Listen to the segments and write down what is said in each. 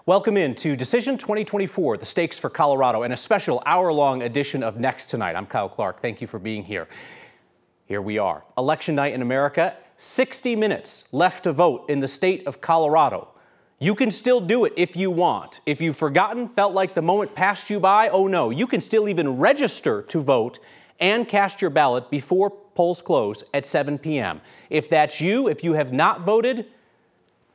Welcome in to Decision 2024, the stakes for Colorado, and a special hour-long edition of Next Tonight. I'm Kyle Clark. Thank you for being here. Here we are. Election night in America, 60 minutes left to vote in the state of Colorado. You can still do it if you want. If you've forgotten, felt like the moment passed you by, oh no, you can still even register to vote and cast your ballot before polls close at 7 p.m. If that's you, if you have not voted,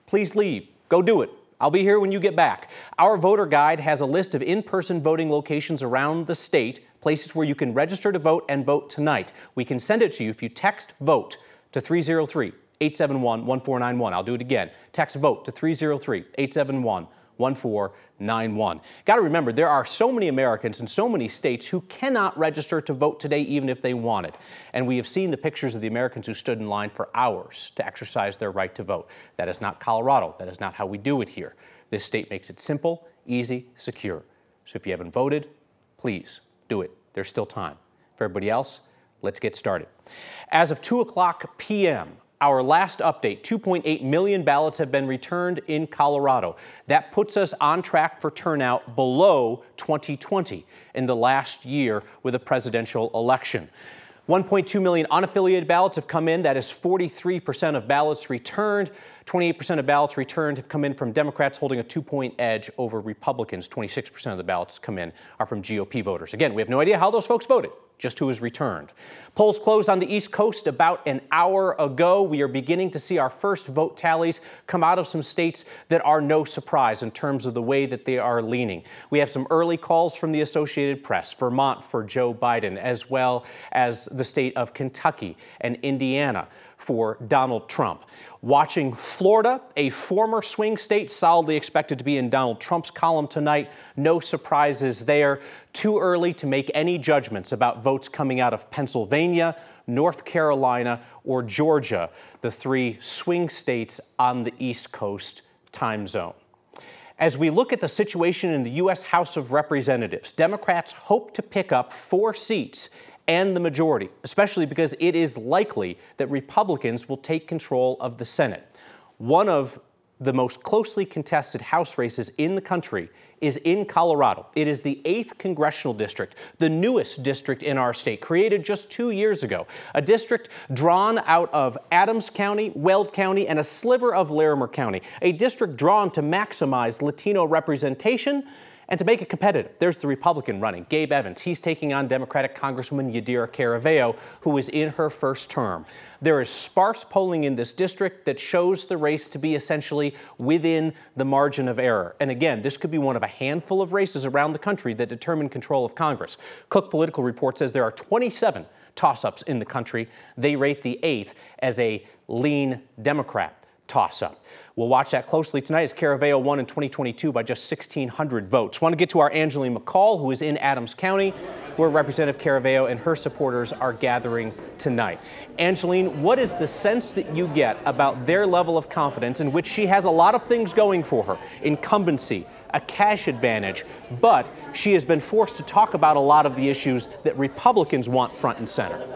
please leave. Go do it. I'll be here when you get back. Our voter guide has a list of in-person voting locations around the state, places where you can register to vote and vote tonight. We can send it to you if you text VOTE to 303-871-1491. I'll do it again. Text VOTE to 303-871-1491. Got to remember, there are so many Americans in so many states who cannot register to vote today even if they wanted. And we have seen the pictures of the Americans who stood in line for hours to exercise their right to vote. That is not Colorado. That is not how we do it here. This state makes it simple, easy, secure. So if you haven't voted, please do it. There's still time. For everybody else, let's get started. As of 2 o'clock p.m., our last update, 2.8 million ballots have been returned in Colorado. That puts us on track for turnout below 2020 in the last year with a presidential election. 1.2 million unaffiliated ballots have come in. That is 43% of ballots returned. 28% of ballots returned have come in from Democrats, holding a 2-point edge over Republicans. 26% of the ballots come in are from GOP voters. Again, we have no idea how those folks voted, just who was returned. Polls closed on the East Coast about an hour ago. We are beginning to see our first vote tallies come out of some states that are no surprise in terms of the way that they are leaning. We have some early calls from the Associated Press, Vermont for Joe Biden, as well as the state of Kentucky and Indiana for Donald Trump. Watching Florida, a former swing state, solidly expected to be in Donald Trump's column tonight. No surprises there. Too early to make any judgments about votes coming out of Pennsylvania, North Carolina, or Georgia, the three swing states on the East Coast time zone. As we look at the situation in the U.S. House of Representatives, Democrats hope to pick up 4 seats and the majority, especially because it is likely that Republicans will take control of the Senate. One of the most closely contested House races in the country is in Colorado. It is the 8th congressional district, the newest district in our state, created just 2 years ago. A district drawn out of Adams County, Weld County, and a sliver of Larimer County. A district drawn to maximize Latino representation and to make it competitive. There's the Republican running, Gabe Evans. He's taking on Democratic Congresswoman Yadira Caraveo, who is in her first term. There is sparse polling in this district that shows the race to be essentially within the margin of error. And again, this could be one of a handful of races around the country that determine control of Congress. Cook Political Report says there are 27 toss-ups in the country. They rate the 8th as a lean Democrat toss-up. We'll watch that closely tonight as Caraveo won in 2022 by just 1,600 votes. Want to get to our Angeline McCall, who is in Adams County, where Representative Caraveo and her supporters are gathering tonight. Angeline, what is the sense that you get about their level of confidence, in which she has a lot of things going for her? Incumbency, a cash advantage, but she has been forced to talk about a lot of the issues that Republicans want front and center.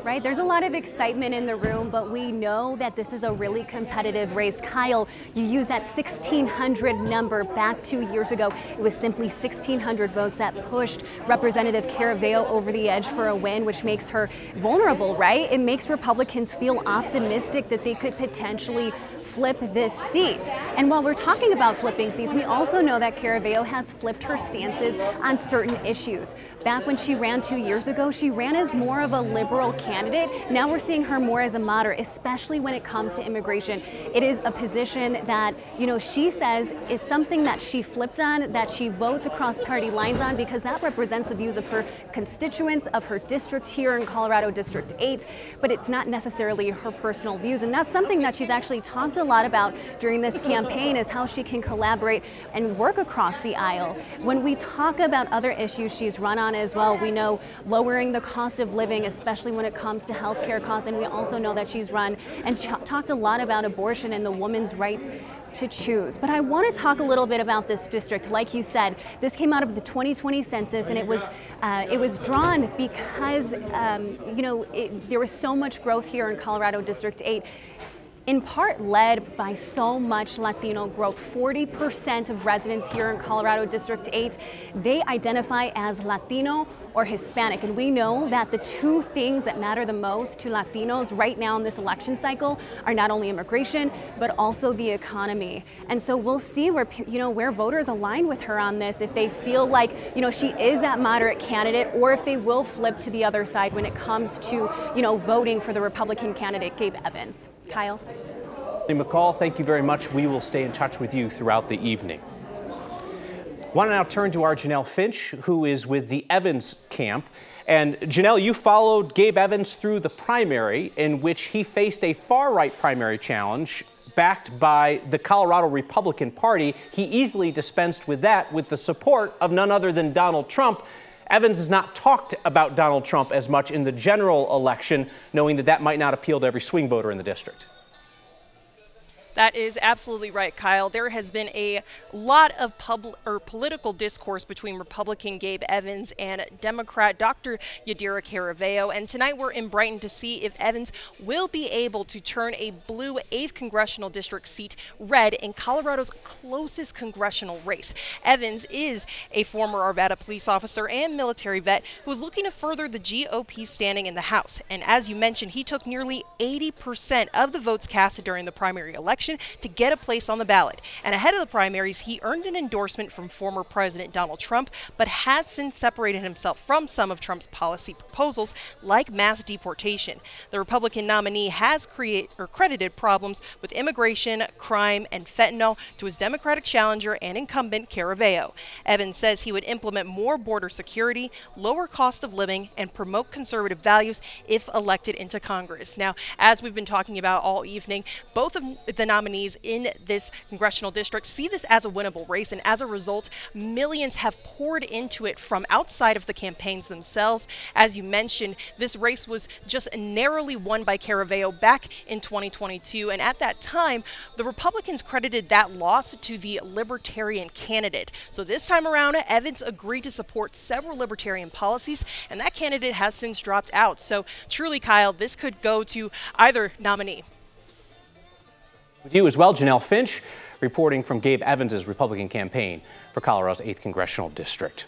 Right, there's a lot of excitement in the room, but we know that this is a really competitive race. Kyle, you used that 1,600 number back 2 years ago. It was simply 1,600 votes that pushed Representative Caraveo over the edge for a win, which makes her vulnerable, right? It makes Republicans feel optimistic that they could potentially flip this seat. And while we're talking about flipping seats, we also know that Caraveo has flipped her stances on certain issues. Back when she ran 2 years ago, she ran as more of a liberal candidate. Now we're seeing her more as a moderate, especially when it comes to immigration. It is a position that, she says is something that she flipped on, that she votes across party lines on, because that represents the views of her constituents, of her district here in Colorado, District 8, but it's not necessarily her personal views. And that's something that she's actually talked a lot about during this campaign, is how she can collaborate and work across the aisle. When we talk about other issues she's run on as well, we know lowering the cost of living, especially when it comes to healthcare costs, and we also know that she's run and talked a lot about abortion and the woman's rights to choose. But I want to talk a little bit about this district. Like you said, this came out of the 2020 census, and it was drawn because there was so much growth here in Colorado District 8. in part led by so much Latino growth. 40% of residents here in Colorado District 8, they identify as Latino or Hispanic. And we know that the two things that matter the most to Latinos right now in this election cycle are not only immigration, but also the economy. And so we'll see where, where voters align with her on this, if they feel like, she is that moderate candidate, or if they will flip to the other side when it comes to, voting for the Republican candidate, Gabe Evans. Kyle. McCall, thank you very much. We will stay in touch with you throughout the evening. I want to now turn to our Janelle Finch, who is with the Evans camp. And Janelle, you followed Gabe Evans through the primary, in which he faced a far-right primary challenge backed by the Colorado Republican Party. He easily dispensed with that with the support of none other than Donald Trump. Evans has not talked about Donald Trump as much in the general election, knowing that that might not appeal to every swing voter in the district. That is absolutely right, Kyle. There has been a lot of political discourse between Republican Gabe Evans and Democrat Dr. Yadira Caraveo. And tonight we're in Brighton to see if Evans will be able to turn a blue 8th congressional district seat red in Colorado's closest congressional race. Evans is a former Arvada police officer and military vet who is looking to further the GOP standing in the House. And as you mentioned, he took nearly 80% of the votes cast during the primary election to get a place on the ballot. And ahead of the primaries, he earned an endorsement from former President Donald Trump, but has since separated himself from some of Trump's policy proposals, like mass deportation. The Republican nominee has credited problems with immigration, crime, and fentanyl to his Democratic challenger and incumbent Caraveo. Evans says he would implement more border security, lower cost of living, and promote conservative values if elected into Congress. Now, as we've been talking about all evening, both of the nominees in this congressional district see this as a winnable race, and as a result, millions have poured into it from outside of the campaigns themselves. As you mentioned, this race was just narrowly won by Caraveo back in 2022, and at that time, the Republicans credited that loss to the Libertarian candidate. So this time around, Evans agreed to support several Libertarian policies, and that candidate has since dropped out. So truly, Kyle, this could go to either nominee. With you as well, Janelle Finch, reporting from Gabe Evans' Republican campaign for Colorado's 8th Congressional District.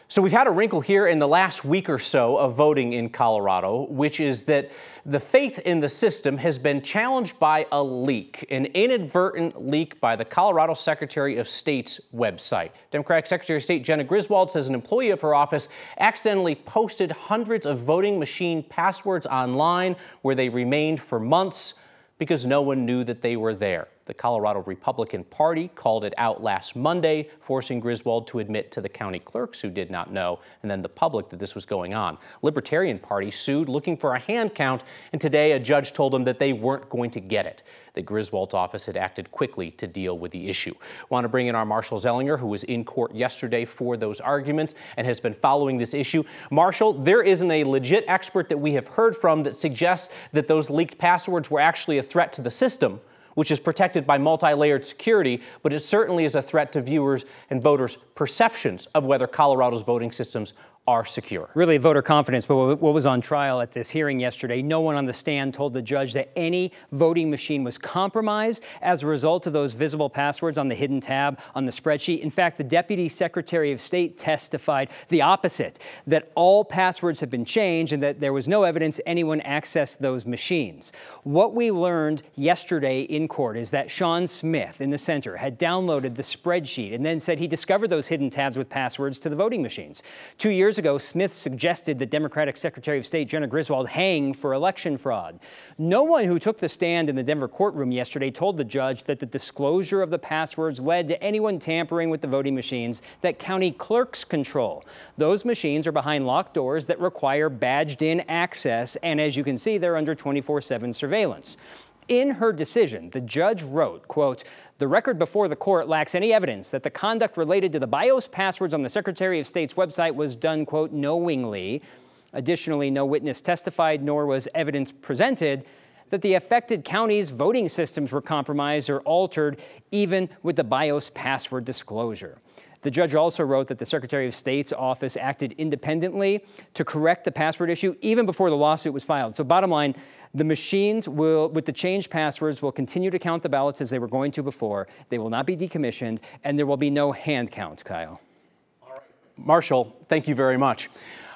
So we've had a wrinkle here in the last week or so of voting in Colorado, which is that the faith in the system has been challenged by a leak, an inadvertent leak by the Colorado Secretary of State's website. Democratic Secretary of State Jena Griswold says an employee of her office accidentally posted hundreds of voting machine passwords online where they remained for months because no one knew that they were there. The Colorado Republican Party called it out last Monday, forcing Griswold to admit to the county clerks who did not know, and then the public, that this was going on. Libertarian Party sued, looking for a hand count, and today a judge told them that they weren't going to get it. The Griswold's office had acted quickly to deal with the issue. I want to bring in our Marshall Zellinger, who was in court yesterday for those arguments and has been following this issue. Marshall, there isn't a legit expert that we have heard from that suggests that those leaked passwords were actually a threat to the system, which is protected by multi-layered security, but it certainly is a threat to viewers and voters' perceptions of whether Colorado's voting systems are secure. Really voter confidence, but what was on trial at this hearing yesterday, no one on the stand told the judge that any voting machine was compromised as a result of those visible passwords on the hidden tab on the spreadsheet. In fact, the Deputy Secretary of State testified the opposite, that all passwords have been changed and that there was no evidence anyone accessed those machines. What we learned yesterday in court is that Sean Smith in the center had downloaded the spreadsheet and then said he discovered those hidden tabs with passwords to the voting machines. 2 years ago, Smith suggested that Democratic Secretary of State Jena Griswold hang for election fraud. No one who took the stand in the Denver courtroom yesterday told the judge that the disclosure of the passwords led to anyone tampering with the voting machines that county clerks control. Those machines are behind locked doors that require badged-in access, and as you can see, they're under 24/7 surveillance. In her decision, the judge wrote, quote, "The record before the court lacks any evidence that the conduct related to the BIOS passwords on the Secretary of State's website was done, quote, knowingly. Additionally, no witness testified, nor was evidence presented that the affected counties' voting systems were compromised or altered, even with the BIOS password disclosure." The judge also wrote that the Secretary of State's office acted independently to correct the password issue even before the lawsuit was filed. So bottom line, The machines will, with the changed passwords, will continue to count the ballots as they were going to before. They will not be decommissioned, and there will be no hand count, Kyle. All right. Marshall, thank you very much.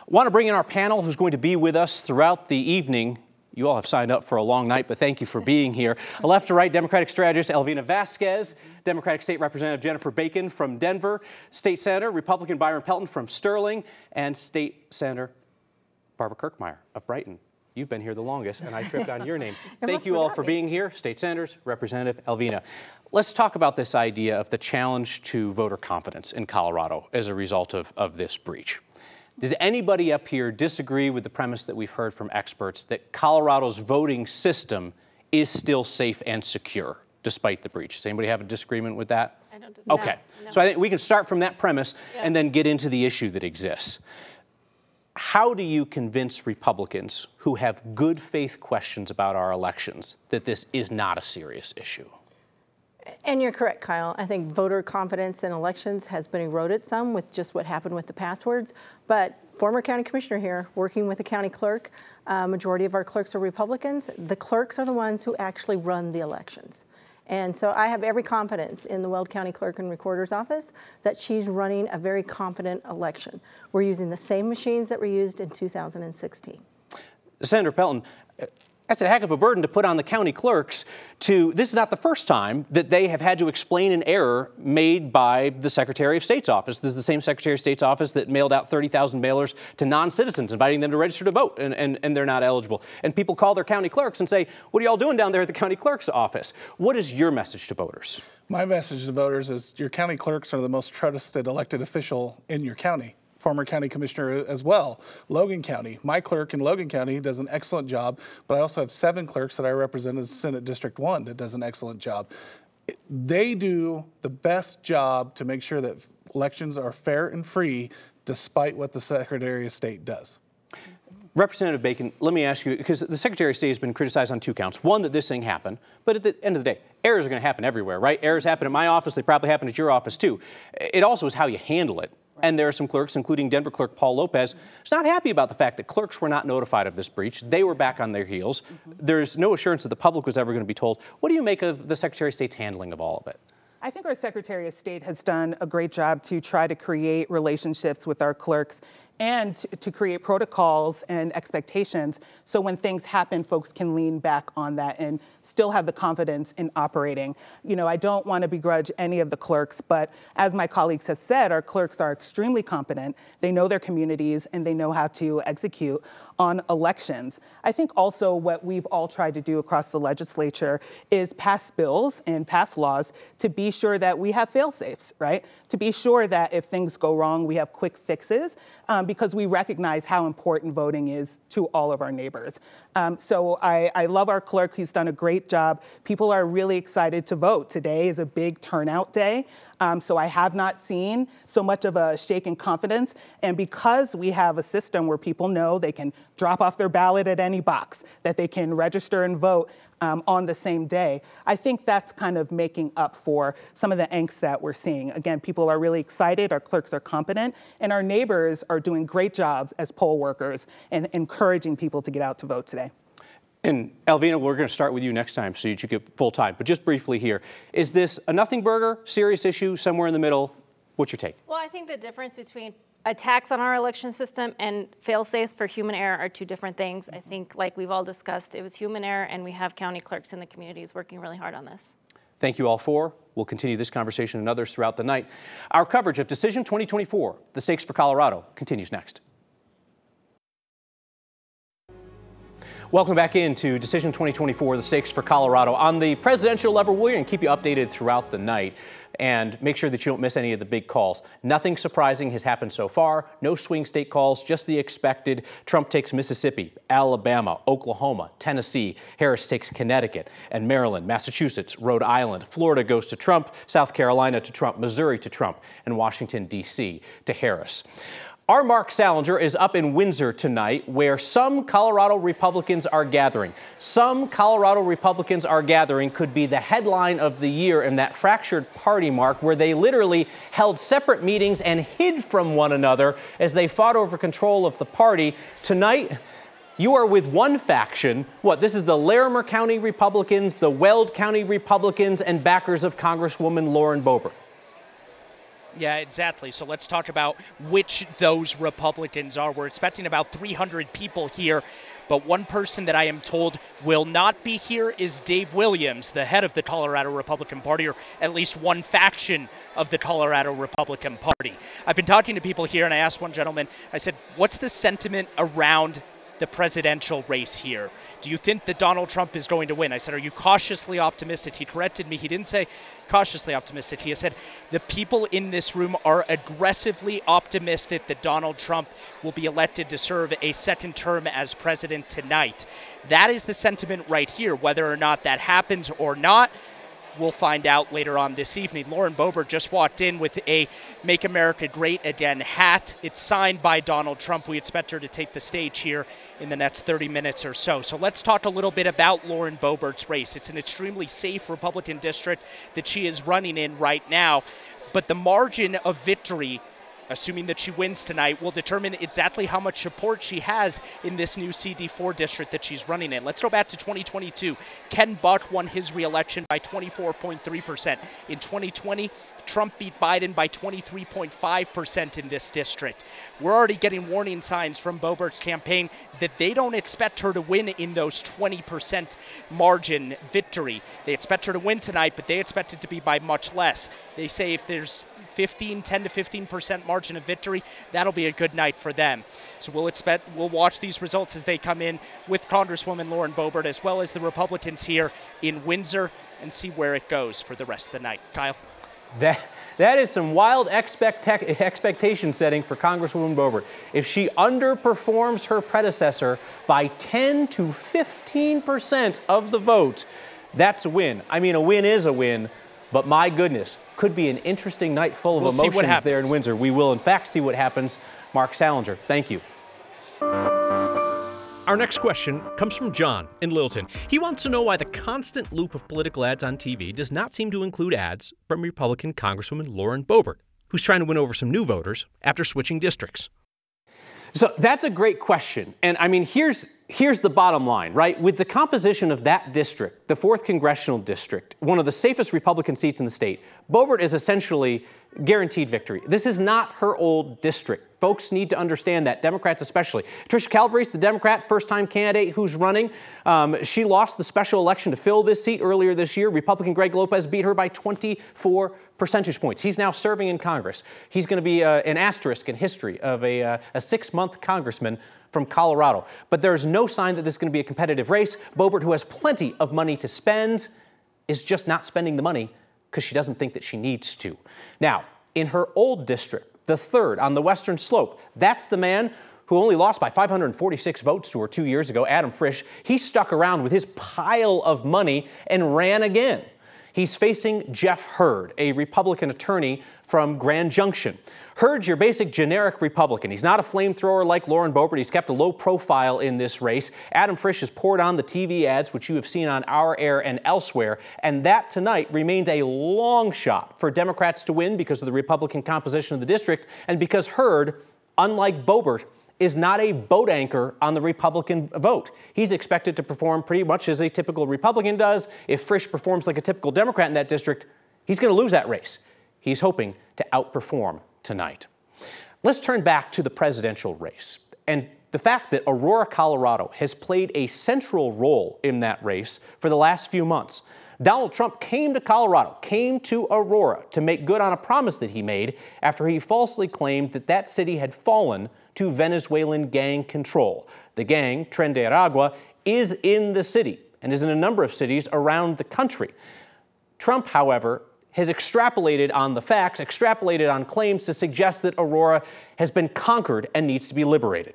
Want to bring in our panel who's going to be with us throughout the evening. You all have signed up for a long night, but thank you for being here. A left to right Democratic strategist Elvina Vasquez, Democratic State Representative Jennifer Bacon from Denver, State Senator Republican Byron Pelton from Sterling, and State Senator Barbara Kirkmeyer of Brighton. You've been here the longest, and I tripped on your name. Thank you all for being here. State Senators, Representative Elvina. Let's talk about this idea of the challenge to voter confidence in Colorado as a result of this breach. Does anybody up here disagree with the premise that we've heard from experts that Colorado's voting system is still safe and secure despite the breach? Does anybody have a disagreement with that? I don't disagree. Okay. No. So I think we can start from that premise and then get into the issue that exists. How do you convince Republicans who have good faith questions about our elections that this is not a serious issue? And you're correct, Kyle. I think voter confidence in elections has been eroded some with just what happened with the passwords. But former county commissioner here, working with the county clerk, majority of our clerks are Republicans. The clerks are the ones who actually run the elections. And so I have every confidence in the Weld County Clerk and Recorder's Office that she's running a very competent election. We're using the same machines that were used in 2016. Senator Pelton, that's a heck of a burden to put on the county clerks this is not the first time that they have had to explain an error made by the Secretary of State's office. This is the same Secretary of State's office that mailed out 30,000 mailers to non-citizens, inviting them to register to vote, and they're not eligible. And people call their county clerks and say, what are y'all doing down there at the county clerk's office? What is your message to voters? My message to voters is your county clerks are the most trusted elected official in your county. Former county commissioner as well. Logan County, my clerk in Logan County does an excellent job, but I also have 7 clerks that I represent in Senate District 1 that does an excellent job. They do the best job to make sure that elections are fair and free despite what the Secretary of State does. Representative Bacon, let me ask you, because the Secretary of State has been criticized on 2 counts. One, that this thing happened, but at the end of the day, errors are going to happen everywhere, right? Errors happen at my office, they probably happen at your office too. It also is how you handle it. And there are some clerks, including Denver clerk Paul Lopez, who's not happy about the fact that clerks were not notified of this breach. They were back on their heels. There's no assurance that the public was ever going to be told. What do you make of the Secretary of State's handling of all of it? I think our Secretary of State has done a great job to try to create relationships with our clerks and to create protocols and expectations so when things happen, folks can lean back on that and still have the confidence in operating. You know, I don't want to begrudge any of the clerks, but as my colleagues have said, our clerks are extremely competent. They know their communities and they know how to execute on elections. I think also what we've all tried to do across the legislature is pass bills and pass laws to be sure that we have fail-safes, right? To be sure that if things go wrong, we have quick fixes because we recognize how important voting is to all of our neighbors. So I love our clerk. He's done a great job. People are really excited to vote. Today is a big turnout day. So I have not seen so much of a shake in confidence. And because we have a system where people know they can drop off their ballot at any box, that they can register and vote on the same day, I think that's kind of making up for some of the angst that we're seeing. Again, people are really excited, our clerks are competent, and our neighbors are doing great jobs as poll workers and encouraging people to get out to vote today. And Elvina, we're going to start with you next time so that you get full time. But just briefly here, is this a nothing burger, serious issue, somewhere in the middle? What's your take? Well, I think the difference between attacks on our election system and fail-safes for human error are 2 different things. I think, like we've all discussed, it was human error, and we have county clerks in the communities working really hard on this. Thank you all 4. We'll continue this conversation and others throughout the night. Our coverage of Decision 2024, the stakes for Colorado, continues next. Welcome back into Decision 2024, the stakes for Colorado. On the presidential level, we're going to keep you updated throughout the night and make sure that you don't miss any of the big calls. Nothing surprising has happened so far. No swing state calls, just the expected. Trump takes Mississippi, Alabama, Oklahoma, Tennessee. Harris takes Connecticut and Maryland, Massachusetts, Rhode Island. Florida goes to Trump, South Carolina to Trump, Missouri to Trump, and Washington, D.C. to Harris. Our Mark Salinger is up in Windsor tonight, where some Colorado Republicans are gathering. Some Colorado Republicans are gathering could be the headline of the year in that fractured party, Mark, where they literally held separate meetings and hid from one another as they fought over control of the party. Tonight, you are with one faction. What, this is the Larimer County Republicans, the Weld County Republicans, and backers of Congresswoman Lauren Boebert. Yeah, exactly. So let's talk about which those Republicans are. We're expecting about 300 people here, but one person that I am told will not be here is Dave Williams, the head of the Colorado Republican Party, or at least one faction of the Colorado Republican Party. I've been talking to people here, and I asked one gentleman, I said, what's the sentiment around the presidential race here? Do you think that Donald Trump is going to win? I said, are you cautiously optimistic? He corrected me. He didn't say cautiously optimistic. He said the people in this room are aggressively optimistic that Donald Trump will be elected to serve a second term as president tonight. That is the sentiment right here. Whether or not that happens or not, we'll find out later on this evening. Lauren Boebert just walked in with a Make America Great Again hat. It's signed by Donald Trump. We expect her to take the stage here in the next 30 minutes or so. So let's talk a little bit about Lauren Boebert's race. It's an extremely safe Republican district that she is running in right now. But the margin of victory, assuming that she wins tonight, will determine exactly how much support she has in this new CD4 district that she's running in. Let's go back to 2022. Ken Buck won his re-election by 24.3%. In 2020, Trump beat Biden by 23.5% in this district. We're already getting warning signs from Boebert's campaign that they don't expect her to win in those 20% margin victory. They expect her to win tonight, but they expect it to be by much less. They say if there's 10 to 15% margin of victory, that'll be a good night for them. So we'll watch these results as they come in with Congresswoman Lauren Boebert, as well as the Republicans here in Windsor, and see where it goes for the rest of the night. Kyle? That is some wild expectation setting for Congresswoman Boebert. If she underperforms her predecessor by 10 to 15% of the vote, that's a win. I mean, a win is a win, but my goodness, could be an interesting night full of emotions there in Windsor. We will, in fact, see what happens. Mark Salinger, thank you. Our next question comes from John in Littleton. He wants to know why the constant loop of political ads on TV does not seem to include ads from Republican Congresswoman Lauren Boebert, who's trying to win over some new voters after switching districts. So that's a great question. And I mean, here's the bottom line, right? With the composition of that district, the 4th Congressional District, one of the safest Republican seats in the state, Boebert is essentially guaranteed victory. This is not her old district. Folks need to understand that, Democrats especially. Tricia Calabrese, the Democrat first-time candidate who's running, she lost the special election to fill this seat earlier this year. Republican Greg Lopez beat her by 24 percentage points. He's now serving in Congress. He's going to be an asterisk in history of a 6-month congressman from Colorado. But there's no sign that this is going to be a competitive race. Boebert, who has plenty of money to spend, is just not spending the money because she doesn't think that she needs to. Now, in her old district, the 3rd on the Western Slope, that's the man who only lost by 546 votes to her 2 years ago, Adam Frisch. He stuck around with his pile of money and ran again. He's facing Jeff Hurd, a Republican attorney from Grand Junction. Hurd's your basic generic Republican. He's not a flamethrower like Lauren Boebert. He's kept a low profile in this race. Adam Frisch has poured on the TV ads, which you have seen on our air and elsewhere, and that tonight remains a long shot for Democrats to win because of the Republican composition of the district and because Hurd, unlike Boebert, is not a boat anchor on the Republican vote. He's expected to perform pretty much as a typical Republican does. If Frisch performs like a typical Democrat in that district, he's going to lose that race. He's hoping to outperform tonight. Let's turn back to the presidential race and the fact that Aurora, Colorado has played a central role in that race for the last few months. Donald Trump came to Colorado, came to Aurora to make good on a promise that he made after he falsely claimed that that city had fallen to Venezuelan gang control. The gang, Tren de Aragua, is in the city and is in a number of cities around the country. Trump, however, has extrapolated on the facts, extrapolated on claims to suggest that Aurora has been conquered and needs to be liberated.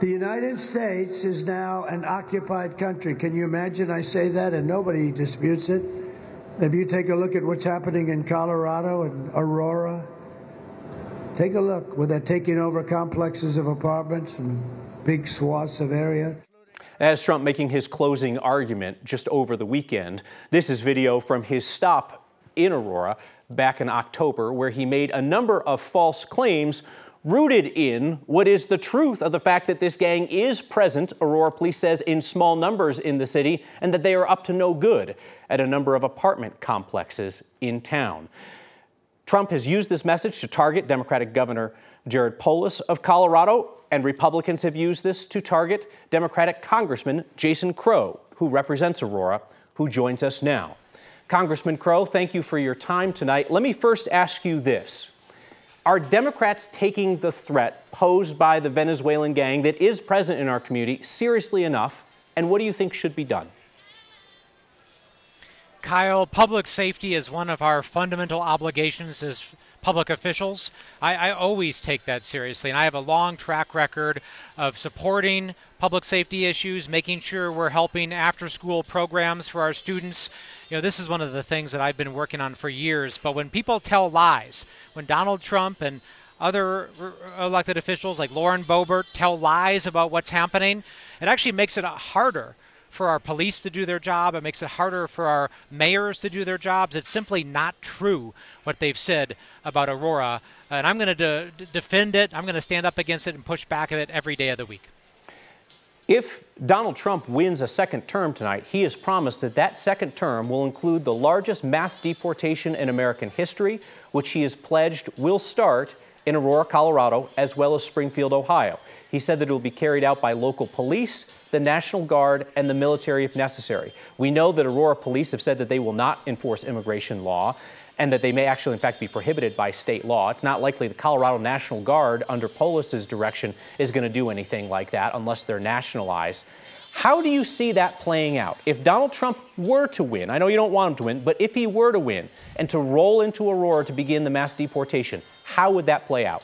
The United States is now an occupied country. Can you imagine I say that and nobody disputes it? If you take a look at what's happening in Colorado and Aurora, take a look where they're taking over complexes of apartments and big swaths of area. As Trump making his closing argument just over the weekend, this is video from his stop in Aurora back in October where he made a number of false claims rooted in what is the truth of the fact that this gang is present, Aurora Police says, in small numbers in the city, and that they are up to no good at a number of apartment complexes in town. Trump has used this message to target Democratic Governor Jared Polis of Colorado, and Republicans have used this to target Democratic Congressman Jason Crow, who represents Aurora, who joins us now. Congressman Crow, thank you for your time tonight. Let me first ask you this. Are Democrats taking the threat posed by the Venezuelan gang that is present in our community seriously enough, and what do you think should be done? Kyle, public safety is one of our fundamental obligations as public officials. I always take that seriously, and I have a long track record of supporting public safety issues, making sure we're helping after-school programs for our students. You know, this is one of the things that I've been working on for years, but when people tell lies, when Donald Trump and other elected officials like Lauren Boebert tell lies about what's happening, it actually makes it harder for our police to do their job. It makes it harder for our mayors to do their jobs. It's simply not true what they've said about Aurora. And I'm going to defend it. I'm going to stand up against it and push back at it every day of the week. If Donald Trump wins a second term tonight, he has promised that that second term will include the largest mass deportation in American history, which he has pledged will start in Aurora, Colorado, as well as Springfield, Ohio. He said that it will be carried out by local police, the National Guard, and the military if necessary. We know that Aurora police have said that they will not enforce immigration law and that they may actually, in fact, be prohibited by state law. It's not likely the Colorado National Guard, under Polis's direction, is going to do anything like that unless they're nationalized. How do you see that playing out? If Donald Trump were to win, I know you don't want him to win, but if he were to win and to roll into Aurora to begin the mass deportation, how would that play out?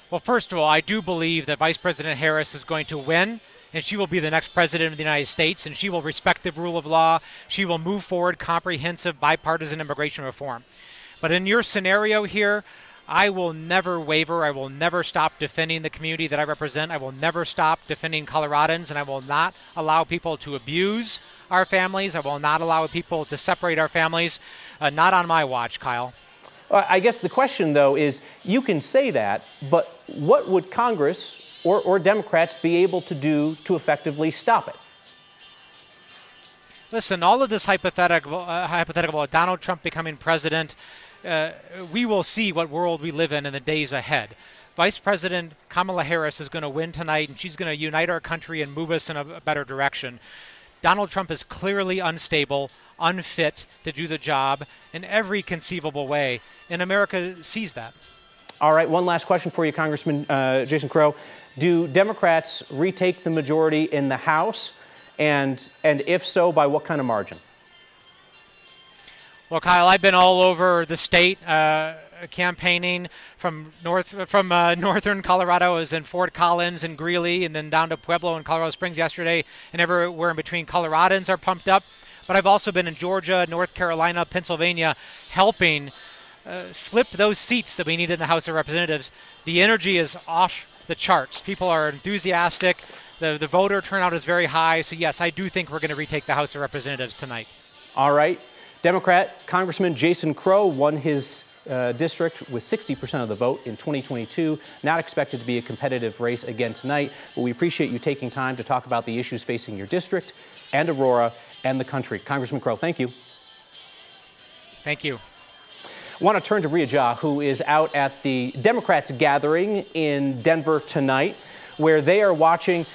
Well, first of all, I do believe that Vice President Harris is going to win, and she will be the next president of the United States, and she will respect the rule of law. She will move forward comprehensive bipartisan immigration reform. But in your scenario here, I will never waver. I will never stop defending the community that I represent. I will never stop defending Coloradans, and I will not allow people to abuse our families. I will not allow people to separate our families. Not on my watch, Kyle. I guess the question, though, is you can say that, but what would Congress or Democrats be able to do to effectively stop it? Listen, all of this hypothetical of Donald Trump becoming president, we will see what world we live in the days ahead. Vice President Kamala Harris is going to win tonight, and she's going to unite our country and move us in a better direction. Donald Trump is clearly unstable, unfit to do the job in every conceivable way, and America sees that. All right, one last question for you, Congressman Jason Crow. Do Democrats retake the majority in the House, and if so, by what kind of margin? Well, Kyle, I've been all over the state campaigning from northern Colorado. I was in Fort Collins and Greeley, and then down to Pueblo and Colorado Springs yesterday, and everywhere in between. Coloradans are pumped up. But I've also been in Georgia, North Carolina, Pennsylvania, helping flip those seats that we need in the House of Representatives. The energy is off the charts. People are enthusiastic. The voter turnout is very high. So, yes, I do think we're going to retake the House of Representatives tonight. All right. Democrat Congressman Jason Crow won his district with 60% of the vote in 2022. Not expected to be a competitive race again tonight, but we appreciate you taking time to talk about the issues facing your district and Aurora and the country. Congressman Crow, thank you. Thank you. I want to turn to Ria Jha, who is out at the Democrats gathering in Denver tonight, where they are watching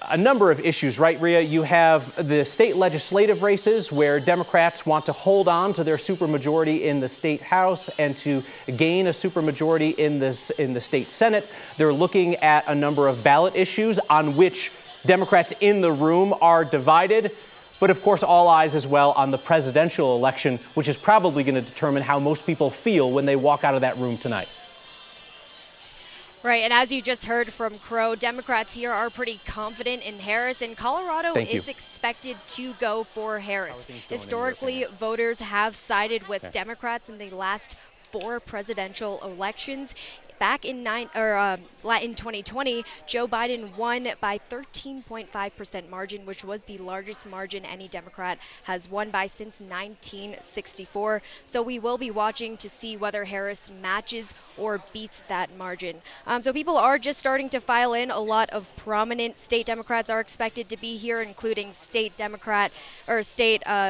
a number of issues, right, Ria? You have the state legislative races where Democrats want to hold on to their supermajority in the state House and to gain a supermajority in the state Senate. They're looking at a number of ballot issues on which Democrats in the room are divided. But of course, all eyes as well on the presidential election, which is probably going to determine how most people feel when they walk out of that room tonight. Right, and as you just heard from Crow, Democrats here are pretty confident in Harris, and Colorado is expected to go for Harris. Historically, voters have sided with Democrats in the last 4 presidential elections. back in 2020, Joe Biden won by 13.5% margin, which was the largest margin any Democrat has won by since 1964. So we will be watching to see whether Harris matches or beats that margin. So people are just starting to file in. A lot of prominent state Democrats are expected to be here, including state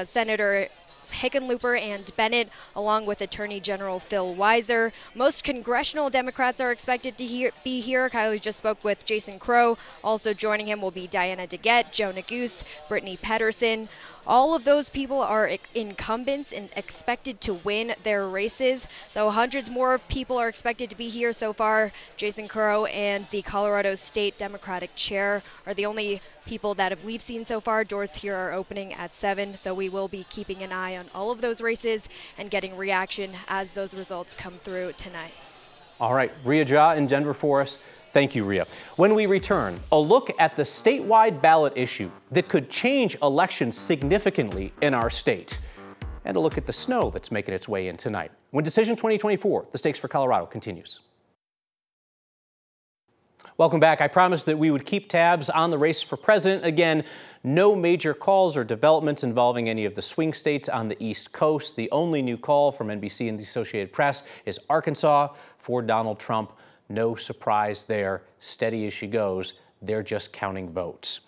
Senator Hickenlooper and Bennett, along with Attorney General Phil Weiser. Most congressional Democrats are expected to be here. Kylie just spoke with Jason Crow. Also joining him will be Diana DeGette, Joe Neguse, Brittany Pedersen. All of those people are incumbents and expected to win their races. So hundreds more people are expected to be here so far. Jason Crow and the Colorado State Democratic Chair are the only people that we've seen so far. Doors here are opening at 7, so we will be keeping an eye on all of those races and getting reaction as those results come through tonight. All right, Ria Jha in Denver for us. Thank you, Ria. When we return, a look at the statewide ballot issue that could change elections significantly in our state. And a look at the snow that's making its way in tonight. When Decision 2024, the stakes for Colorado, continues. Welcome back. I promised that we would keep tabs on the race for president. Again, no major calls or developments involving any of the swing states on the East Coast. The only new call from NBC and the Associated Press is Arkansas for Donald Trump. No surprise there. Steady as she goes. They're just counting votes.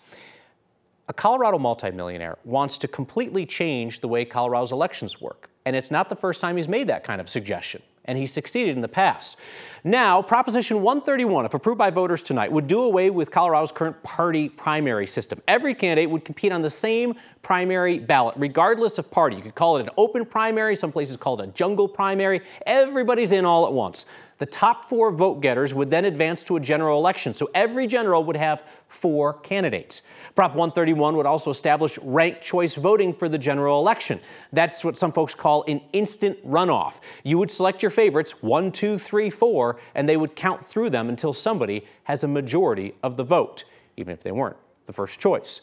A Colorado multimillionaire wants to completely change the way Colorado's elections work. And it's not the first time he's made that kind of suggestion. And he's succeeded in the past. Now, Proposition 131, if approved by voters tonight, would do away with Colorado's current party primary system. Every candidate would compete on the same primary ballot, regardless of party. You could call it an open primary. Some places call it a jungle primary. Everybody's in all at once. The top 4 vote getters would then advance to a general election. So every general would have 4 candidates. Prop 131 would also establish ranked choice voting for the general election. That's what some folks call an instant runoff. You would select your favorites, 1, 2, 3, 4, and they would count through them until somebody has a majority of the vote, even if they weren't the first choice.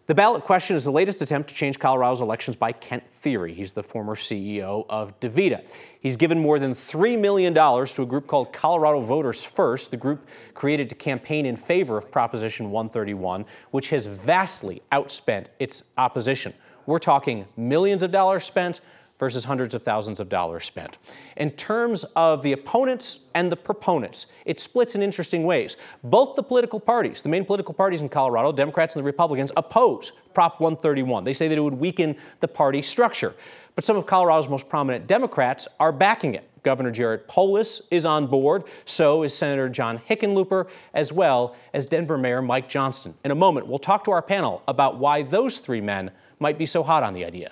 The ballot question is the latest attempt to change Colorado's elections by Kent Thiry. He's the former CEO of DaVita. He's given more than $3 million to a group called Colorado Voters First, the group created to campaign in favor of Proposition 131, which has vastly outspent its opposition. We're talking millions of dollars spent versus hundreds of thousands of dollars spent. In terms of the opponents and the proponents, it splits in interesting ways. Both the political parties, the main political parties in Colorado, Democrats and the Republicans, oppose Prop 131. They say that it would weaken the party structure. But some of Colorado's most prominent Democrats are backing it. Governor Jared Polis is on board, so is Senator John Hickenlooper, as well as Denver Mayor Mike Johnston. In a moment, we'll talk to our panel about why those 3 men might be so hot on the idea.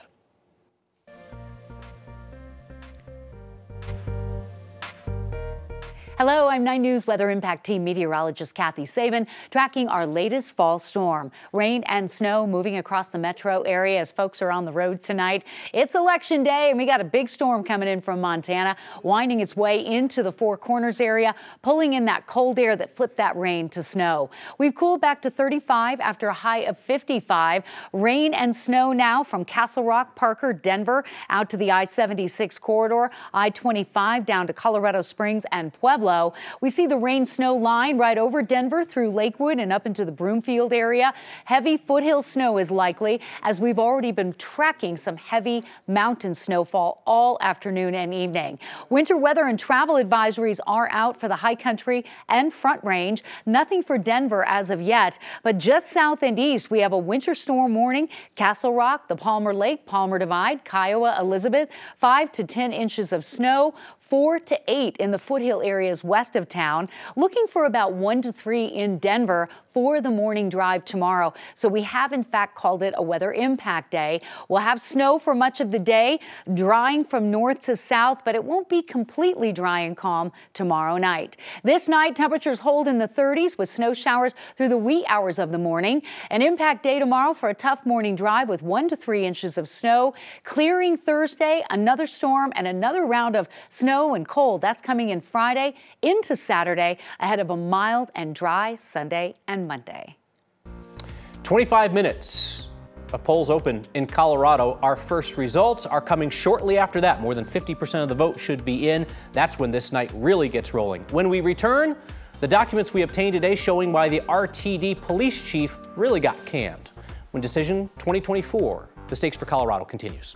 Hello, I'm 9 News Weather Impact Team meteorologist Kathy Sabin, tracking our latest fall storm. Rain and snow moving across the metro area as folks are on the road tonight. It's election day and we got a big storm coming in from Montana, winding its way into the Four Corners area, pulling in that cold air that flipped that rain to snow. We've cooled back to 35 after a high of 55. Rain and snow now from Castle Rock, Parker, Denver, out to the I-76 corridor, I-25 down to Colorado Springs and Pueblo. We see the rain-snow line right over Denver through Lakewood and up into the Broomfield area. Heavy foothill snow is likely, as we've already been tracking some heavy mountain snowfall all afternoon and evening. Winter weather and travel advisories are out for the High Country and Front Range. Nothing for Denver as of yet, but just south and east we have a winter storm warning. Castle Rock, the Palmer Lake, Palmer Divide, Kiowa, Elizabeth, 5 to 10 inches of snow. 4 to 8 in the foothill areas west of town. Looking for about 1 to 3 in Denver for the morning drive tomorrow. So we have in fact called it a weather impact day. We'll have snow for much of the day, drying from north to south, but it won't be completely dry and calm tomorrow night. This night, temperatures hold in the 30s with snow showers through the wee hours of the morning. An impact day tomorrow for a tough morning drive with 1 to 3 inches of snow. Clearing Thursday, another storm and another round of snow and cold. That's coming in Friday into Saturday ahead of a mild and dry Sunday and Monday. 25 minutes of polls open in Colorado. Our first results are coming shortly after that. More than 50% of the vote should be in. That's when this night really gets rolling. When we return, the documents we obtained today showing why the RTD police chief really got canned. When Decision 2024, the stakes for Colorado continues.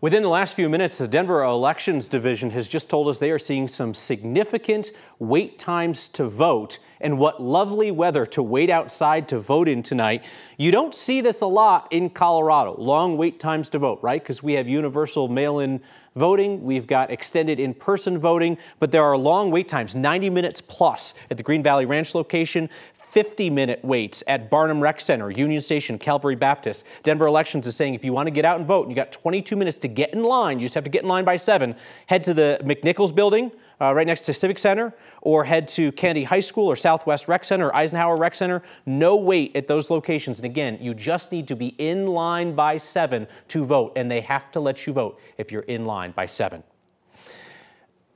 Within the last few minutes, the Denver Elections Division has just told us they are seeing some significant wait times to vote. And what lovely weather to wait outside to vote in tonight. You don't see this a lot in Colorado, long wait times to vote, right? Because we have universal mail-in voting, we've got extended in-person voting, but there are long wait times, 90 minutes plus at the Green Valley Ranch location, 50-minute waits at Barnum Rec Center, Union Station, Calvary Baptist. Denver Elections is saying if you want to get out and vote, and you got 22 minutes to get in line, you just have to get in line by 7, head to the McNichols building right next to Civic Center, or head to Kennedy High School or Southwest Rec Center or Eisenhower Rec Center. No wait at those locations. And again, you just need to be in line by 7 to vote, and they have to let you vote if you're in line by 7.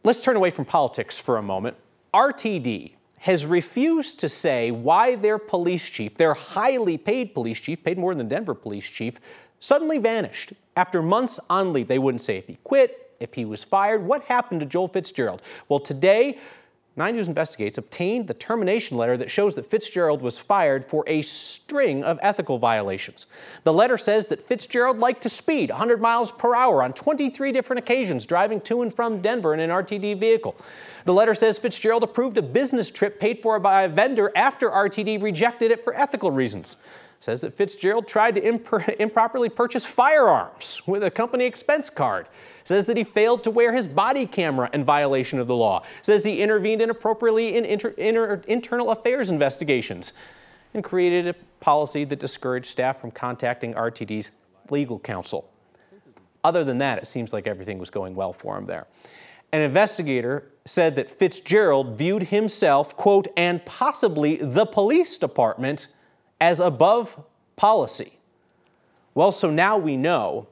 Let's turn away from politics for a moment. RTD has refused to say why their police chief, their highly paid police chief, paid more than the Denver police chief, suddenly vanished. After months on leave, they wouldn't say if he quit, if he was fired, what happened to Joel Fitzgerald? Well, today, 9 News Investigates obtained the termination letter that shows that Fitzgerald was fired for a string of ethical violations. The letter says that Fitzgerald liked to speed 100 miles per hour on 23 different occasions, driving to and from Denver in an RTD vehicle. The letter says Fitzgerald approved a business trip paid for by a vendor after RTD rejected it for ethical reasons. It says that Fitzgerald tried to improperly purchase firearms with a company expense card. It says that he failed to wear his body camera in violation of the law. It says he intervened inappropriately in internal affairs investigations and created a policy that discouraged staff from contacting RTD's legal counsel. Other than that, it seems like everything was going well for him there. An investigator said that Fitzgerald viewed himself, quote, and possibly the police department as above policy. Well, so now we know.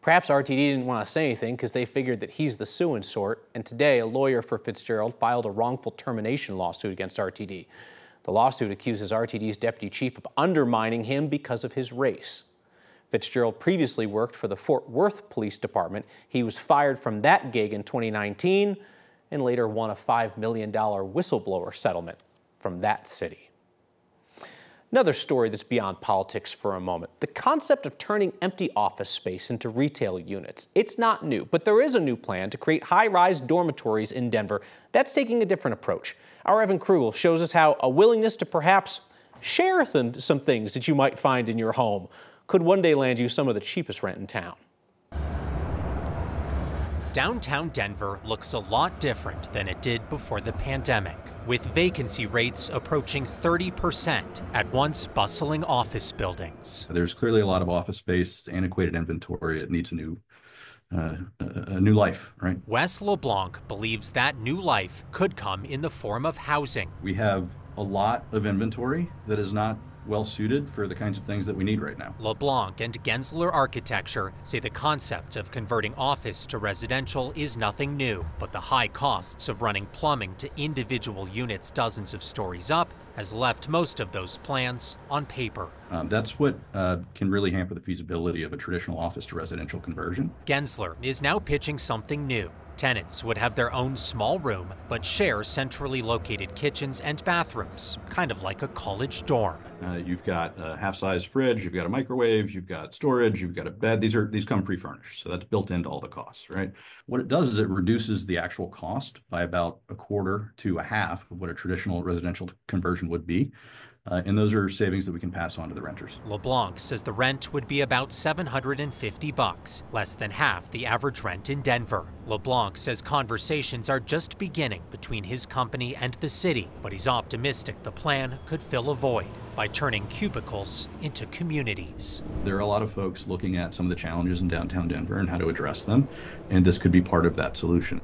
Perhaps RTD didn't want to say anything because they figured that he's the suing sort, and today a lawyer for Fitzgerald filed a wrongful termination lawsuit against RTD. The lawsuit accuses RTD's deputy chief of undermining him because of his race. Fitzgerald previously worked for the Fort Worth Police Department. He was fired from that gig in 2019 and later won a $5 million whistleblower settlement from that city. Another story that's beyond politics for a moment. The concept of turning empty office space into retail units. It's not new, but there is a new plan to create high-rise dormitories in Denver. That's taking a different approach. Our Evan Krugel shows us how a willingness to perhaps share some things that you might find in your home could one day land you some of the cheapest rent in town. Downtown Denver looks a lot different than it did before the pandemic, with vacancy rates approaching 30% at once bustling office buildings. There's clearly a lot of office space, antiquated inventory. It needs a new life, right? Wes LeBlanc believes that new life could come in the form of housing. We have a lot of inventory that is not well suited for the kinds of things that we need right now. LeBlanc and Gensler Architecture say the concept of converting office to residential is nothing new, but the high costs of running plumbing to individual units dozens of stories up has left most of those plans on paper. That's what can really hamper the feasibility of a traditional office to residential conversion. Gensler is now pitching something new. Tenants would have their own small room, but share centrally located kitchens and bathrooms, kind of like a college dorm. You've got a half-size fridge, you've got a microwave, you've got storage, you've got a bed. These come pre-furnished, so that's built into all the costs, right? What it does is it reduces the actual cost by about a quarter to a half of what a traditional residential conversion would be. And those are savings that we can pass on to the renters. LeBlanc says the rent would be about $750, less than half the average rent in Denver. LeBlanc says conversations are just beginning between his company and the city, but he's optimistic the plan could fill a void by turning cubicles into communities. There are a lot of folks looking at some of the challenges in downtown Denver and how to address them, and this could be part of that solution.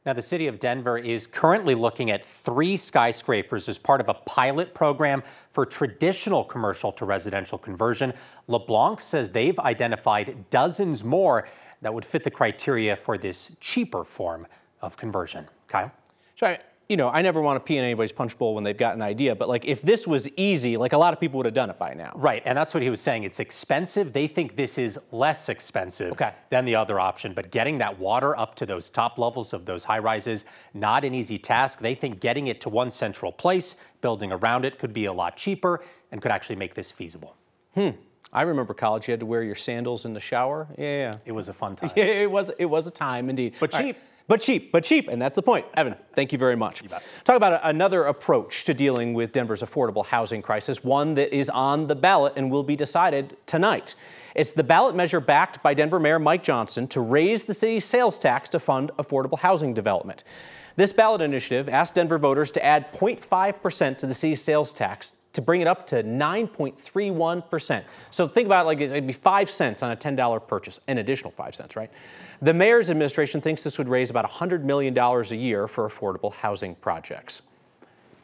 Now, the city of Denver is currently looking at 3 skyscrapers as part of a pilot program for traditional commercial to residential conversion. LeBlanc says they've identified dozens more that would fit the criteria for this cheaper form of conversion. Kyle? So you know, I never want to pee in anybody's punch bowl when they've got an idea, but like if this was easy, like a lot of people would have done it by now. Right, and that's what he was saying. It's expensive. They think this is less expensive than the other option, but getting that water up to those top levels of those high rises, not an easy task. They think getting it to one central place, building around it could be a lot cheaper and could actually make this feasible. I remember college, you had to wear your sandals in the shower. Yeah. It was a fun time. Yeah, it was a time indeed. But cheap. But cheap, and that's the point. Evan, thank you very much. Talk about another approach to dealing with Denver's affordable housing crisis, one that is on the ballot and will be decided tonight. It's the ballot measure backed by Denver Mayor Mike Johnson to raise the city's sales tax to fund affordable housing development. This ballot initiative asked Denver voters to add 0.5% to the city's sales tax to bring it up to 9.31%. So think about it like it'd be 5 cents on a $10 purchase, an additional 5 cents, right? The mayor's administration thinks this would raise about $100 million a year for affordable housing projects.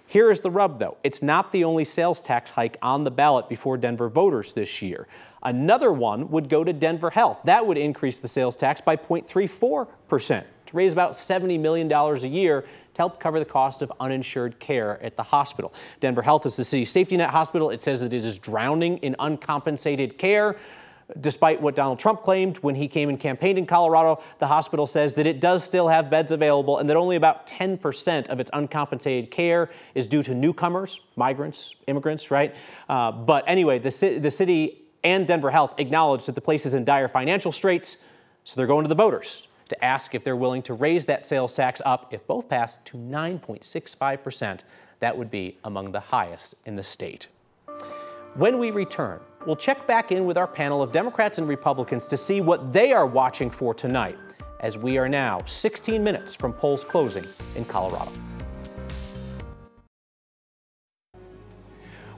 Here is the rub, though. It's not the only sales tax hike on the ballot before Denver voters this year. Another one would go to Denver Health. That would increase the sales tax by 0.34%. To raise about $70 million a year to help cover the cost of uninsured care at the hospital. Denver Health is the city's safety net hospital. It says that it is drowning in uncompensated care. Despite what Donald Trump claimed when he came and campaigned in Colorado, the hospital says that it does still have beds available and that only about 10% of its uncompensated care is due to newcomers, migrants, immigrants, right? But anyway, the city and Denver Health acknowledged that the place is in dire financial straits, so they're going to the voters to ask if they're willing to raise that sales tax up, if both pass, to 9.65%. That would be among the highest in the state. When we return, we'll check back in with our panel of Democrats and Republicans to see what they are watching for tonight, as we are now 16 minutes from polls closing in Colorado.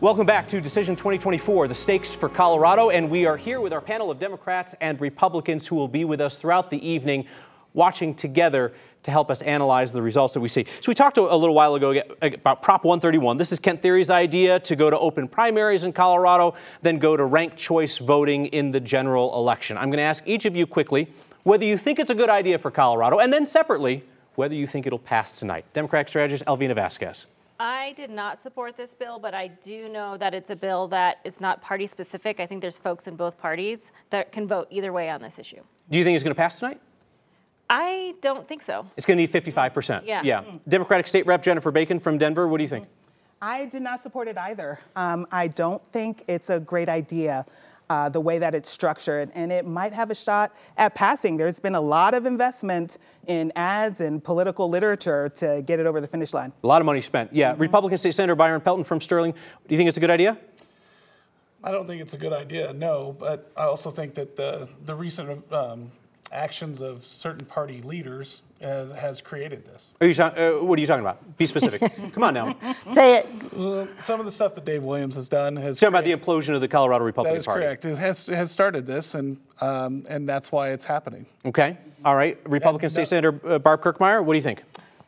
Welcome back to Decision 2024, the stakes for Colorado, and we are here with our panel of Democrats and Republicans who will be with us throughout the evening, watching together to help us analyze the results that we see. So we talked a little while ago about Prop 131. This is Kent Thieri's idea to go to open primaries in Colorado, then go to ranked choice voting in the general election. I'm going to ask each of you quickly whether you think it's a good idea for Colorado, and then separately, whether you think it'll pass tonight. Democratic strategist Alvina Vasquez. I did not support this bill, but I do know that it's a bill that is not party specific. I think there's folks in both parties that can vote either way on this issue. Do you think it's going to pass tonight? I don't think so. It's going to need 55%. Yeah. Democratic State Rep Jennifer Bacon from Denver, what do you think? I did not support it either. I don't think it's a great idea. The way that it's structured, and it might have a shot at passing. There's been a lot of investment in ads and political literature to get it over the finish line. A lot of money spent. Yeah. Republican State Senator Byron Pelton from Sterling, do you think it's a good idea? I don't think it's a good idea, no, but I also think that the recent actions of certain party leaders has created this. What are you talking about? Be specific. Come on now. Say it. Some of the stuff that Dave Williams has done has... Talking about the implosion of the Colorado Republican Party. That is correct. It has started this, and that's why it's happening. Okay. All right. Republican State Senator Barb Kirkmeyer, what do you think?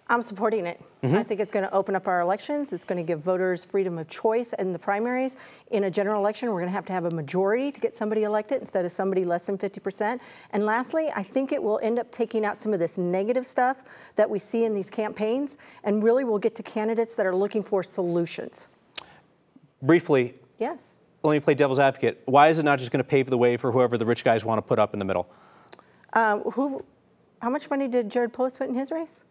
I'm supporting it. I think it's going to open up our elections. It's going to give voters freedom of choice in the primaries. In a general election, we're going to have a majority to get somebody elected instead of somebody less than 50%. And lastly, I think it will end up taking out some of this negative stuff that we see in these campaigns, and really we'll get to candidates that are looking for solutions. Briefly. Yes. Let me play devil's advocate. Why is it not just going to pave the way for whoever the rich guys want to put up in the middle? How much money did Jared Post put in his race?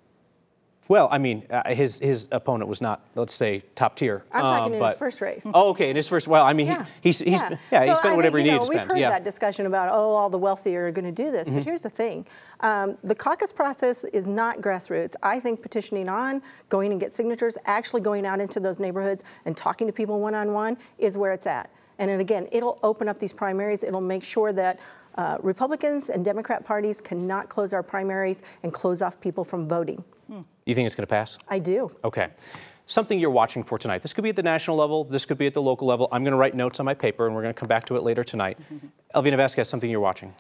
Well, I mean, his opponent was not, let's say, top tier. I'm talking in his first race. Oh, okay, in his first. Well, I mean, he spent whatever he needed to spend. We've heard that discussion about, all the wealthy are going to do this. But here's the thing: the caucus process is not grassroots. I think petitioning on, going and get signatures, actually going out into those neighborhoods and talking to people one-on-one is where it's at. And then again, it'll open up these primaries. It'll make sure that Republicans and Democrat parties cannot close our primaries and close off people from voting. You think it's going to pass? I do. Okay. Something you're watching for tonight. This could be at the national level. This could be at the local level. I'm going to write notes on my paper, and we're going to come back to it later tonight. Alvina Vasquez, something you're watching.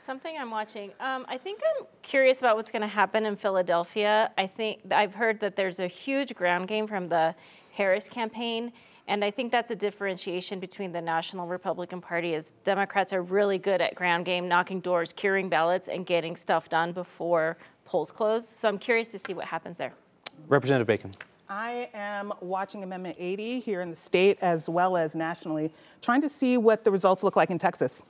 Something I'm watching. I think I'm curious about what's going to happen in Philadelphia. I've heard that there's a huge ground game from the Harris campaign. And I think that's a differentiation between the National Republican Party, as Democrats are really good at ground game, knocking doors, curing ballots, and getting stuff done before polls close. So I'm curious to see what happens there. Representative Bacon. I am watching Amendment 80 here in the state as well as nationally, trying to see what the results look like in Texas.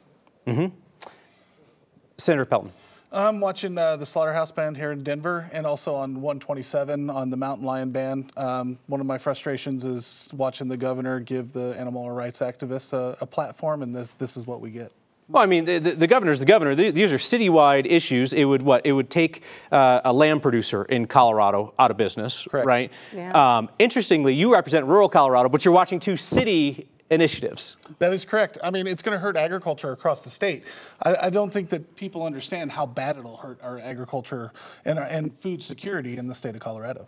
Senator Pelton. I'm watching the Slaughterhouse Band here in Denver and also on 127 on the Mountain Lion Band. One of my frustrations is watching the governor give the animal rights activists a platform, and this is what we get. Well, I mean, the governor's the governor. These are citywide issues. It would take a lamb producer in Colorado out of business, Correct. right? Yeah. Interestingly, you represent rural Colorado, but you're watching two city initiatives. That is correct. I mean, it's going to hurt agriculture across the state. I don't think that people understand how bad it'll hurt our agriculture and food security in the state of Colorado.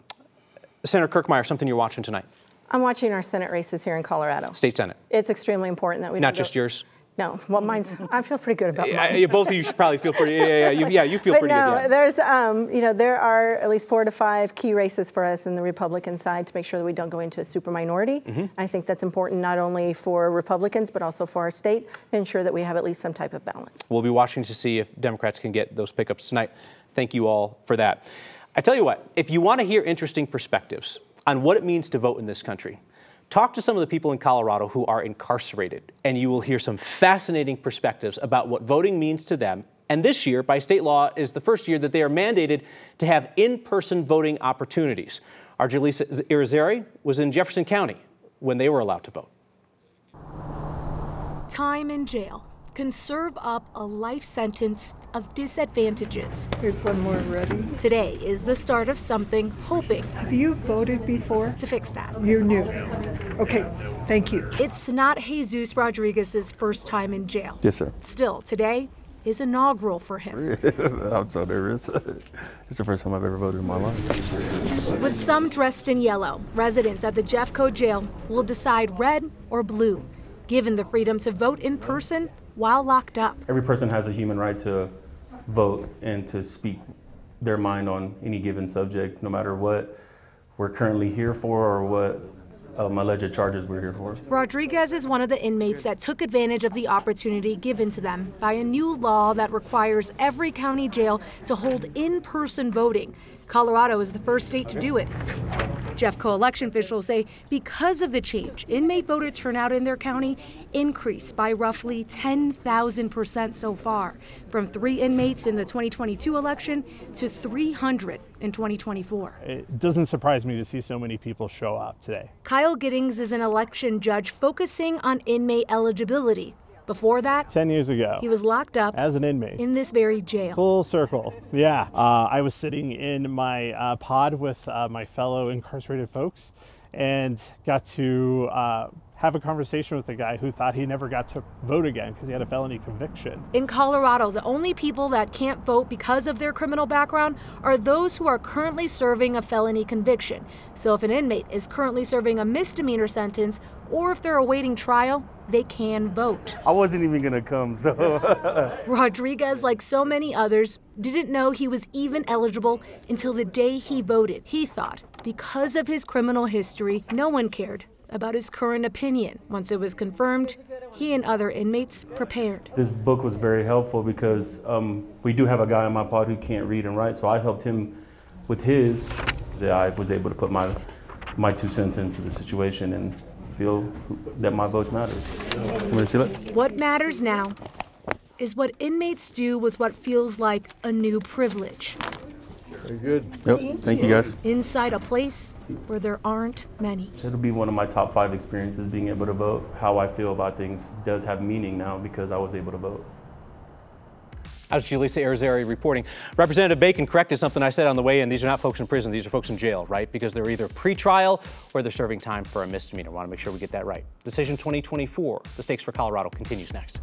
Senator Kirkmeyer, something you're watching tonight. I'm watching our Senate races here in Colorado. State Senate. It's extremely important that we Not just yours. No, well, I feel pretty good about mine. Both of you should probably feel pretty. You feel pretty good. Yeah. There's, there are at least 4 to 5 key races for us in the Republican side to make sure that we don't go into a super minority. I think that's important not only for Republicans but also for our state to ensure that we have at least some type of balance. We'll be watching to see if Democrats can get those pickups tonight. Thank you all for that. I tell you what, if you want to hear interesting perspectives on what it means to vote in this country, talk to some of the people in Colorado who are incarcerated, and you will hear some fascinating perspectives about what voting means to them. And this year, by state law, is the first year that they are mandated to have in-person voting opportunities. Our Julissa Irizarry was in Jefferson County when they were allowed to vote. Time in jail can serve up a life sentence of disadvantages. Here's one more ready. Today is the start of something hoping. Have you voted before? To fix that. You knew. Okay, thank you. It's not Jesus Rodriguez's first time in jail. Yes, sir. Still, today is inaugural for him. I'm so nervous. It's the first time I've ever voted in my life. With some dressed in yellow, residents at the Jeffco jail will decide red or blue, given the freedom to vote in person while locked up. Every person has a human right to vote and to speak their mind on any given subject, no matter what we're currently here for or what alleged charges we're here for. Rodriguez is one of the inmates that took advantage of the opportunity given to them by a new law that requires every county jail to hold in-person voting. Colorado is the first state to do it. Jeffco election officials say because of the change, inmate voter turnout in their county increased by roughly 10,000% so far, from 3 inmates in the 2022 election to 300 in 2024. It doesn't surprise me to see so many people show up today. Kyle Giddings is an election judge focusing on inmate eligibility. Before that, 10 years ago, he was locked up as an inmate in this very jail. Full circle, yeah. I was sitting in my pod with my fellow incarcerated folks and got to have a conversation with a guy who thought he never got to vote again because he had a felony conviction. In Colorado, the only people that can't vote because of their criminal background are those who are currently serving a felony conviction. So if an inmate is currently serving a misdemeanor sentence or if they're awaiting trial, they can vote. I wasn't even gonna come, so. Rodriguez, like so many others, didn't know he was even eligible until the day he voted. He thought because of his criminal history, no one cared about his current opinion. Once it was confirmed, he and other inmates prepared. This book was very helpful because we do have a guy in my pod who can't read and write, so I helped him with his. I was able to put my 2 cents into the situation and feel that my votes matter. Want to see that? What matters now is what inmates do with what feels like a new privilege. Very good. Yep, thank you guys. Inside a place where there aren't many. It'll be one of my top 5 experiences being able to vote. How I feel about things does have meaning now because I was able to vote. As Julissa Irizarry reporting, Representative Bacon corrected something I said on the way in. These are not folks in prison, these are folks in jail, right? Because they're either pre-trial or they're serving time for a misdemeanor. I want to make sure we get that right. Decision 2024, the stakes for Colorado, continues next.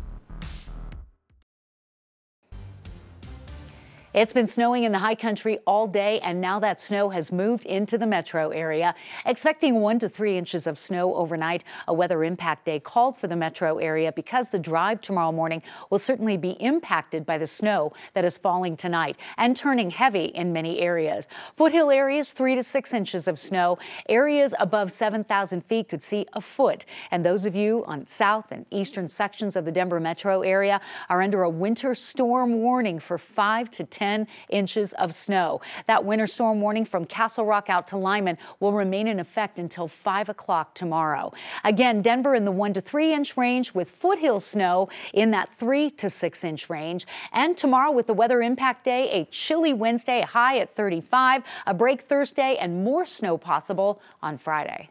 It's been snowing in the high country all day, and now that snow has moved into the metro area. Expecting 1 to 3 inches of snow overnight. A weather impact day called for the metro area because the drive tomorrow morning will certainly be impacted by the snow that is falling tonight and turning heavy in many areas. Foothill areas, 3 to 6 inches of snow. Areas above 7,000 feet could see a foot. And those of you on south and eastern sections of the Denver metro area are under a winter storm warning for 5 to 10 10 inches of snow. That winter storm warning from Castle Rock out to Lyman will remain in effect until 5 o'clock tomorrow. Again, Denver in the 1 to 3 inch range with foothill snow in that 3 to 6 inch range. And tomorrow with the weather impact day, a chilly Wednesday, a high at 35, a break Thursday, and more snow possible on Friday.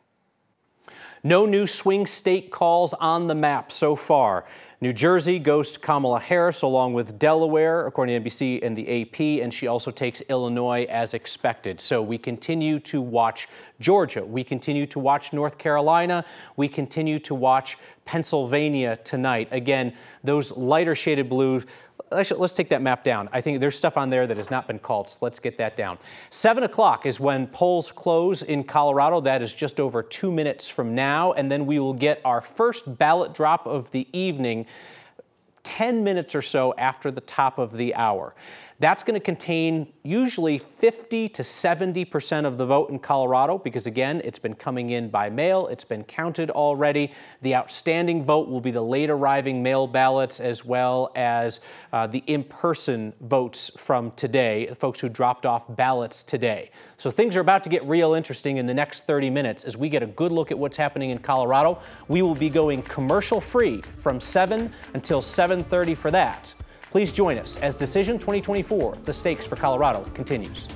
No new swing state calls on the map so far. New Jersey goes to Kamala Harris along with Delaware, according to NBC and the AP, and she also takes Illinois as expected. So we continue to watch Georgia. We continue to watch North Carolina. We continue to watch Pennsylvania tonight. Again, those lighter shaded blues. Let's take that map down. I think there's stuff on there that has not been called, so let's get that down. 7 o'clock is when polls close in Colorado. That is just over 2 minutes from now, and then we will get our first ballot drop of the evening 10 minutes or so after the top of the hour. That's going to contain usually 50 to 70% of the vote in Colorado because, again, it's been coming in by mail. It's been counted already. The outstanding vote will be the late arriving mail ballots as well as the in-person votes from today, folks who dropped off ballots today. So things are about to get real interesting in the next 30 minutes as we get a good look at what's happening in Colorado. We will be going commercial-free from 7 until 7:30 for that. Please join us as Decision 2024, the stakes for Colorado, continues.